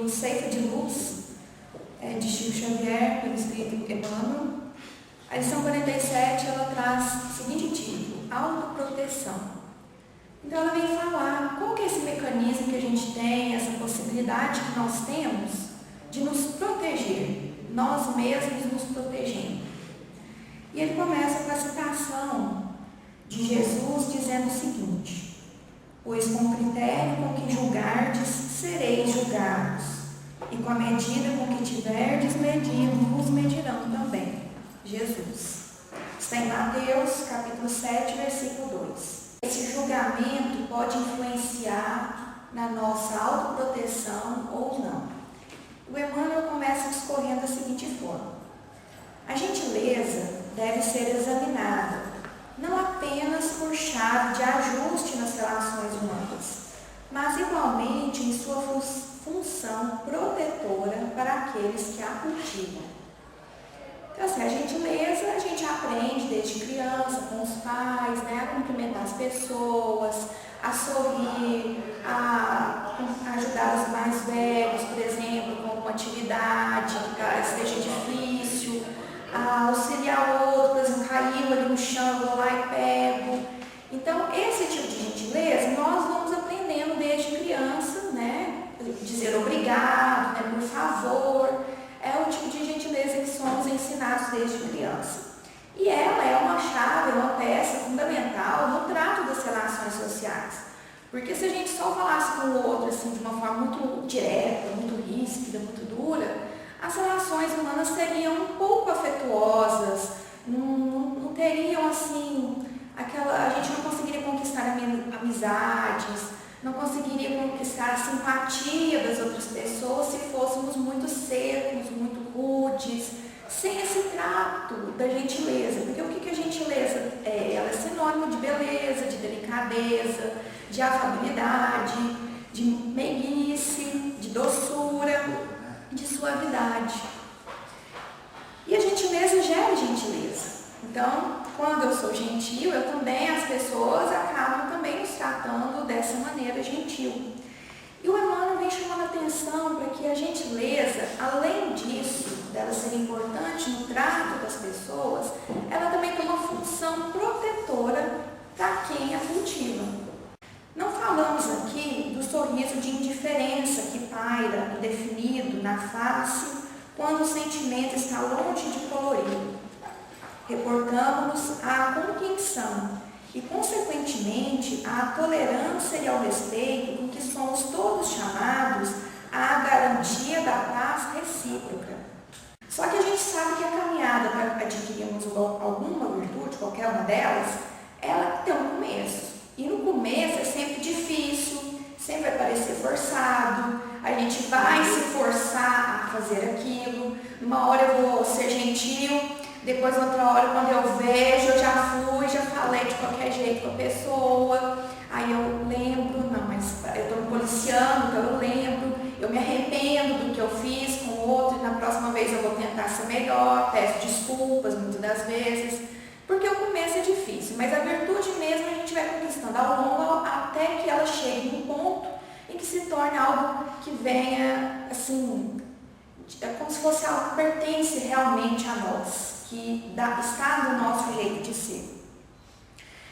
Ceifa de Luz, de Chico Xavier, pelo Espírito Emmanuel. A lição 47, ela traz o seguinte título: autoproteção. Então ela vem falar qual que é esse mecanismo que a gente tem, essa possibilidade que nós temos de nos proteger, nós mesmos nos protegendo. E ele começa com a citação de Jesus dizendo o seguinte: pois com o critério com que julgardes, sereis julgados, e com a medida com que tiverdes medido, vos medirão também. Jesus. Está em Mateus, capítulo 7, versículo 2. Esse julgamento pode influenciar na nossa autoproteção ou não. O Emmanuel começa discorrendo da seguinte forma: a gentileza deve ser examinada, não apenas por chave de ajuste nas relações humanas, mas igualmente em sua função protetora para aqueles que a cultivam. Então, assim, a gentileza a gente aprende desde criança com os pais, a cumprimentar as pessoas, a sorrir, a ajudar os mais velhos, por exemplo, com uma atividade que seja difícil, a auxiliar o outro, por exemplo, caiu ali no chão, eu vou lá e pego. Então, esse tipo de gentileza nós vamos aprendendo desde criança, dizer obrigado, por favor. É o tipo de gentileza que somos ensinados desde criança. E ela é uma chave, uma peça fundamental no trato das relações sociais. Porque se a gente só falasse com o outro assim, de uma forma muito direta, muito ríspida, muito dura, as relações humanas seriam um pouco afetuosas, não teriam assim, a gente não conseguiria conquistar amizades, não conseguiria conquistar a simpatia das outras pessoas se fôssemos muito secos, muito rudes, sem esse trato da gentileza. Porque o que a gentileza é? Ela é sinônimo de beleza, de delicadeza, de afabilidade, de meiguice, de doçura, de suavidade. E a gentileza gera gentileza. Então, quando eu sou gentil, as pessoas acabam também nos tratando dessa maneira gentil. E o Emmanuel vem chamando a atenção para que a gentileza, além disso, dela ser importante no trato das pessoas, ela também tem uma função protetora para quem a cultiva. Não falamos aqui do sorriso de indiferença que paira indefinido na face quando o sentimento está longe de colorir. Reportamos-nos à compreensão e, consequentemente, à tolerância e ao respeito com que somos todos chamados à garantia da paz recíproca. Só que a gente sabe que a caminhada para adquirirmos alguma virtude, qualquer uma delas, ela tem um começo. E no começo é sempre difícil, sempre vai parecer forçado, a gente vai se forçar a fazer aquilo. Uma hora eu vou ser gentil, depois outra hora quando eu vejo, eu já falei de qualquer jeito com a pessoa, aí eu lembro, não, mas eu estou me policiando, então eu lembro, eu me arrependo do que eu fiz com o outro, e na próxima vez eu vou tentar ser melhor, peço desculpas muitas das vezes, porque o começo é difícil, mas a virtude mesmo a gente vai conquistando ao longo até que ela chegue num ponto em que se torne algo que venha, assim, é como se fosse algo que pertence realmente a nós, que está no nosso jeito de ser.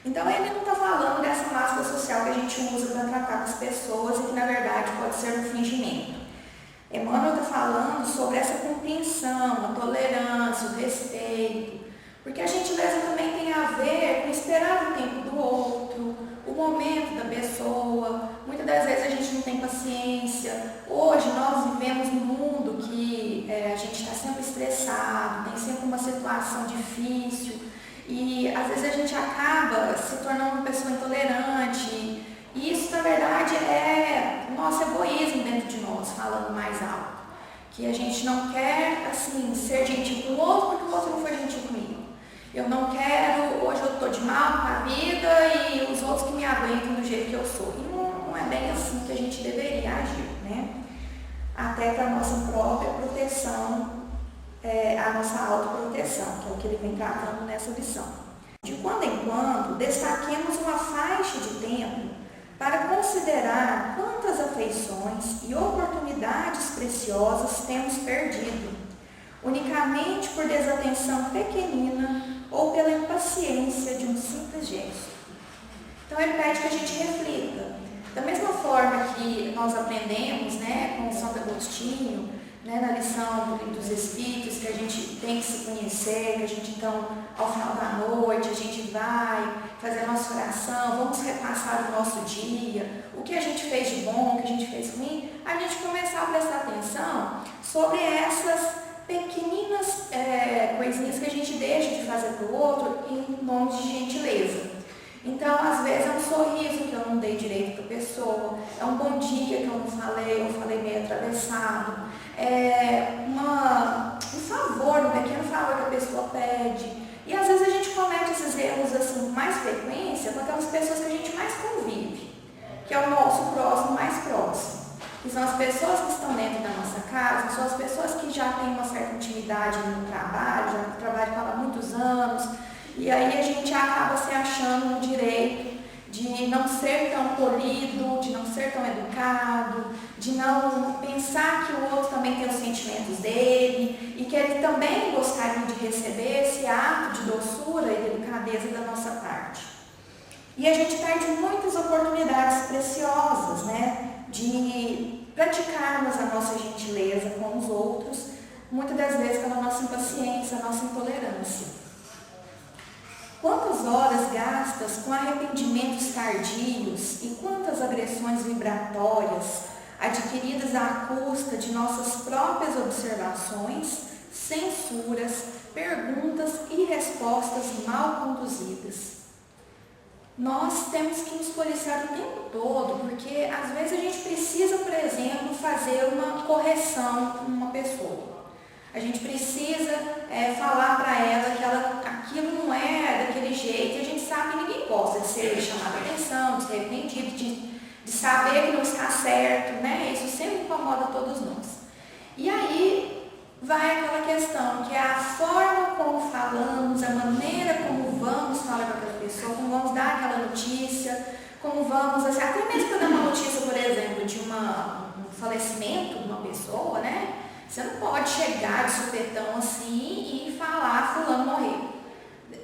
Então ele não está falando dessa máscara social que a gente usa para tratar as pessoas e que na verdade pode ser um fingimento. Emmanuel está falando sobre essa compreensão, a tolerância, o respeito, porque a gentileza também tem a ver com esperar o tempo do outro, o momento da pessoa. Muitas das vezes a gente não tem paciência. Hoje nós vivemos num mundo que a gente está sempre estressado, tem sempre uma situação difícil e às vezes a gente acaba se tornando uma pessoa intolerante. E isso, na verdade, é o nosso egoísmo dentro de nós, falando mais alto. Que a gente não quer, assim, ser gentil com o outro porque o outro não foi gentil comigo. Eu não quero, hoje eu estou de mal com a vida e os outros que me aguentam do jeito que eu sou. E não é bem assim que a gente deveria agir, Até para a nossa própria proteção, a nossa autoproteção, que é o que ele vem tratando nessa lição. De quando em quando, destaquemos uma faixa de tempo para considerar quantas afeições e oportunidades preciosas temos perdido, unicamente por desatenção pequenina ou pela impaciência de um simples gesto. Então ele pede que a gente reflita. Da mesma forma que nós aprendemos, né, com Santo Agostinho, né, na lição dos Espíritos, que a gente tem que se conhecer, que a gente então, ao final da noite, a gente vai fazer a nossa oração, vamos repassar o nosso dia, o que a gente fez de bom, o que a gente fez ruim, a gente começar a prestar atenção sobre essas pequeninas coisinhas que a gente deixa de fazer para o outro em nome de gentileza. Então, às vezes é um sorriso que eu não dei direito para a pessoa, é um bom dia que eu falei meio atravessado, um favor, um pequeno favor que a pessoa pede. E às vezes a gente comete esses erros assim com mais frequência com aquelas pessoas que a gente mais convive, que é o nosso próximo mais próximo. Que são as pessoas que estão dentro da nossa casa, são as pessoas que já têm uma certa intimidade no trabalho, já trabalham há muitos anos, e aí a gente acaba se achando no direito de não ser tão polido, de não ser tão educado, de não pensar que o outro também tem os sentimentos dele e que ele também gostaria de receber esse ato de doçura e delicadeza da nossa parte. E a gente perde muitas oportunidades preciosas, né, de praticarmos a nossa gentileza com os outros, muitas das vezes pela nossa impaciência, a nossa intolerância. Quantas horas gastas com arrependimentos tardios e quantas agressões vibratórias adquiridas à custa de nossas próprias observações, censuras, perguntas e respostas mal conduzidas. Nós temos que nos policiar o tempo todo, porque às vezes a gente precisa, por exemplo, fazer uma correção com uma pessoa. A gente precisa falar para ela que aquilo não é daquele jeito, e a gente sabe que ninguém gosta de ser chamado a atenção, de ser repreendido, de saber que não está certo, né? Isso sempre incomoda todos nós. E aí vai aquela questão, que é a forma como falamos, a maneira como vamos falar com aquela pessoa, como vamos dar aquela notícia, como vamos, assim, até mesmo quando é uma notícia, por exemplo, de um falecimento de uma pessoa, né? Você não pode chegar de supetão assim e falar fulano morreu.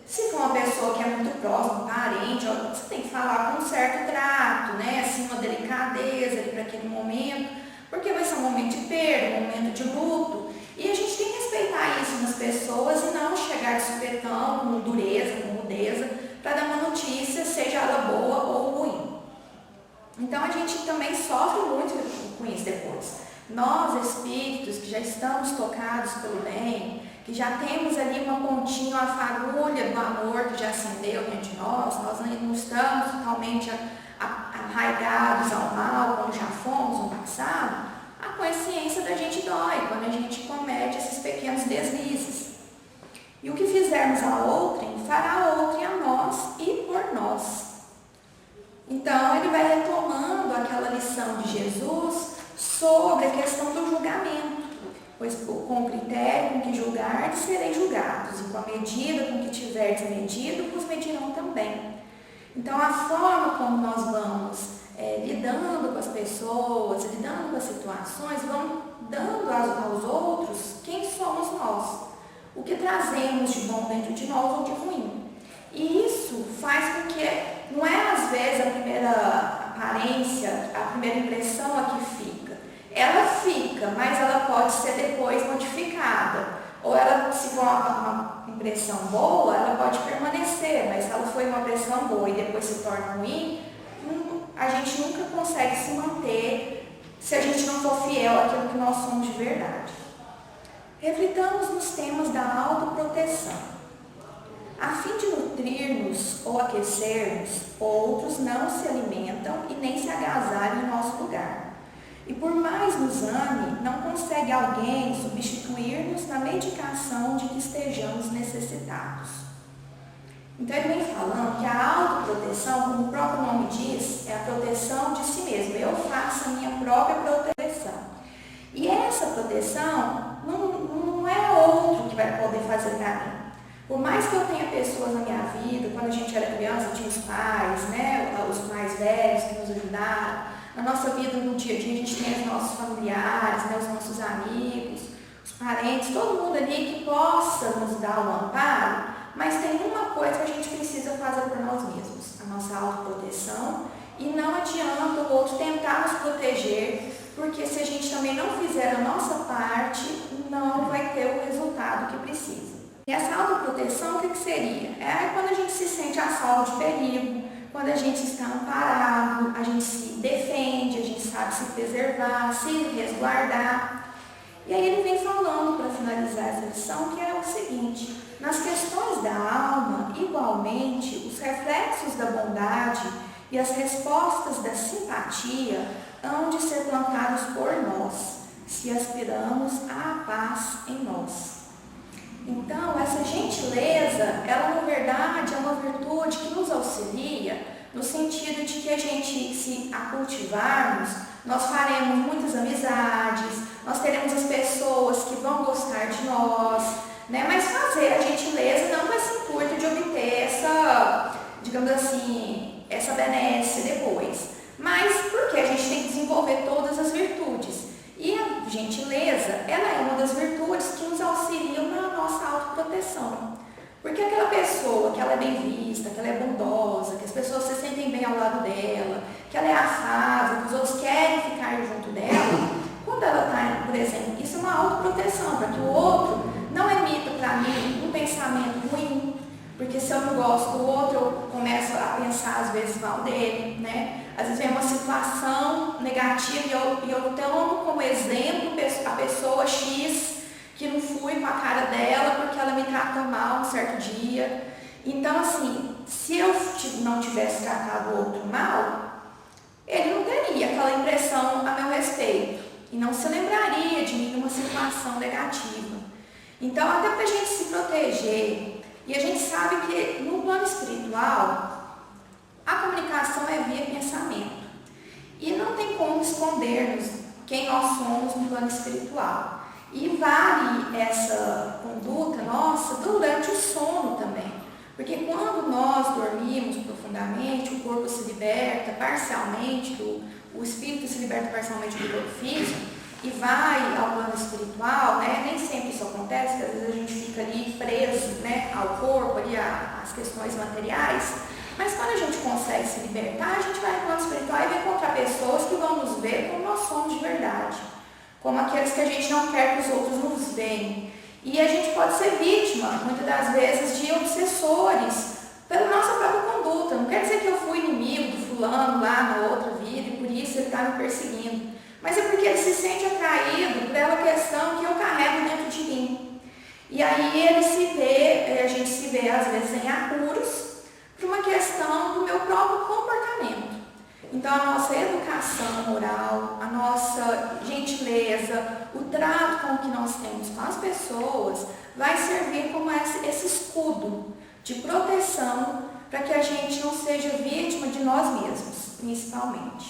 Se for uma pessoa que é muito próxima, um parente, você tem que falar com um certo trato, né? Assim, uma delicadeza para aquele momento, porque vai ser um momento de perda, um momento de luto. E a gente tem que respeitar isso nas pessoas e não chegar de supetão, com dureza, com rudeza, para dar uma notícia, seja ela boa ou ruim. Então a gente também sofre muito com isso depois. Nós, espíritos, que já estamos tocados pelo bem, que já temos ali uma pontinha, uma fagulha do amor que já acendeu dentro de nós não estamos totalmente arraigados ao mal, como já fomos no passado, a consciência da gente dói quando a gente comete esses pequenos deslizes. E o que fizermos a outrem, fará a outrem a nós e por nós. Então ele vai retomando aquela lição de Jesus sobre a questão do julgamento, pois com o critério com que julgardes, sereis julgados, e com a medida com que tiverdes medido, vos medirão também. Então a forma como nós vamos lidando com as pessoas, lidando com as situações, vamos dando aos outros quem somos nós, o que trazemos de bom dentro de nós ou de ruim. E isso faz com que, não é às vezes a primeira aparência, a primeira impressão a que fica. Ela fica, mas ela pode ser depois modificada. Ou ela, se for uma impressão boa, ela pode permanecer, mas se ela foi uma impressão boa e depois se torna ruim, a gente nunca consegue se manter se a gente não for fiel àquilo que nós somos de verdade. Reflitamos nos temas da autoproteção. A fim de nutrir-nos ou aquecer-nos, outros não se alimentam e nem se agasalham em nosso lugar. E por mais nos ame, não consegue alguém substituir-nos na medicação de que estejamos necessitados. Então ele vem falando que a autoproteção, como o próprio nome diz, é a proteção de si mesmo. Eu faço a minha própria proteção. E essa proteção não é outro que vai poder fazer para mim. Por mais que eu tenha pessoas na minha vida, quando a gente era criança, tinha os pais, né, os mais velhos que nos ajudaram, na nossa vida no dia a dia, a gente tem os nossos familiares, né, os nossos amigos, os parentes, todo mundo ali que possa nos dar um amparo, mas tem uma coisa que a gente precisa fazer por nós mesmos, a nossa autoproteção, e não adianta o outro tentar nos proteger, porque se a gente também não fizer a nossa parte, não vai ter o resultado que precisa. E essa autoproteção, o que seria? É quando a gente se sente a salvo de perigo, quando a gente está amparado, a gente se defende, a gente sabe se preservar, se resguardar. E aí ele vem falando, para finalizar essa lição, que é o seguinte: nas questões da alma, igualmente, os reflexos da bondade e as respostas da simpatia hão de ser plantados por nós, se aspiramos à paz em nós. Então, essa gentileza, ela na verdade é uma virtude que nos auxilia no sentido de que a gente, se a cultivarmos, nós faremos muitas amizades, nós teremos as pessoas que vão gostar de nós, né? Mas fazer a gentileza não com esse intuito de obter essa, digamos assim, essa benesse depois, mas porque a gente tem que desenvolver todas as virtudes. E a gentileza, ela é uma das virtudes que nos auxiliam na nossa autoproteção. Porque aquela pessoa que ela é bem vista, que ela é bondosa, que as pessoas se sentem bem ao lado dela, que ela é afável, que os outros querem ficar junto dela, quando ela está, por exemplo, isso é uma autoproteção, para que o outro não emita para mim um pensamento ruim, porque se eu não gosto do outro, eu começo a pensar às vezes mal dele, né? Às vezes vem uma situação negativa e eu tomo como exemplo a pessoa X, que não fui com a cara dela porque ela me trata mal um certo dia. Então, assim, se eu não tivesse tratado o outro mal, ele não teria aquela impressão a meu respeito e não se lembraria de mim numa situação negativa. Então, até para a gente se proteger, e a gente sabe que no plano espiritual, a comunicação é via pensamento. E não tem como escondermos quem nós somos no plano espiritual. E vale essa conduta nossa durante o sono também. Porque quando nós dormimos profundamente, o corpo se liberta parcialmente, o espírito se liberta parcialmente do corpo físico e vai ao plano espiritual, né? Nem sempre isso acontece, porque às vezes a gente fica ali preso, né, ao corpo, ali às questões materiais. Mas quando a gente consegue se libertar, a gente vai ao plano espiritual e vai encontrar pessoas que vão nos ver como nós somos de verdade, como aqueles que a gente não quer que os outros nos vejam. E a gente pode ser vítima, muitas das vezes, de obsessores pela nossa própria conduta. Não quer dizer que eu fui inimigo do fulano lá na outra vida e por isso ele está me perseguindo. Mas é porque ele se sente atraído pela questão que eu carrego dentro de mim. E aí ele se vê, a gente se vê às vezes em apuros, por uma questão do meu próprio comportamento. Então, a nossa educação moral, a nossa gentileza, o trato com que nós temos com as pessoas, vai servir como esse escudo de proteção para que a gente não seja vítima de nós mesmos, principalmente.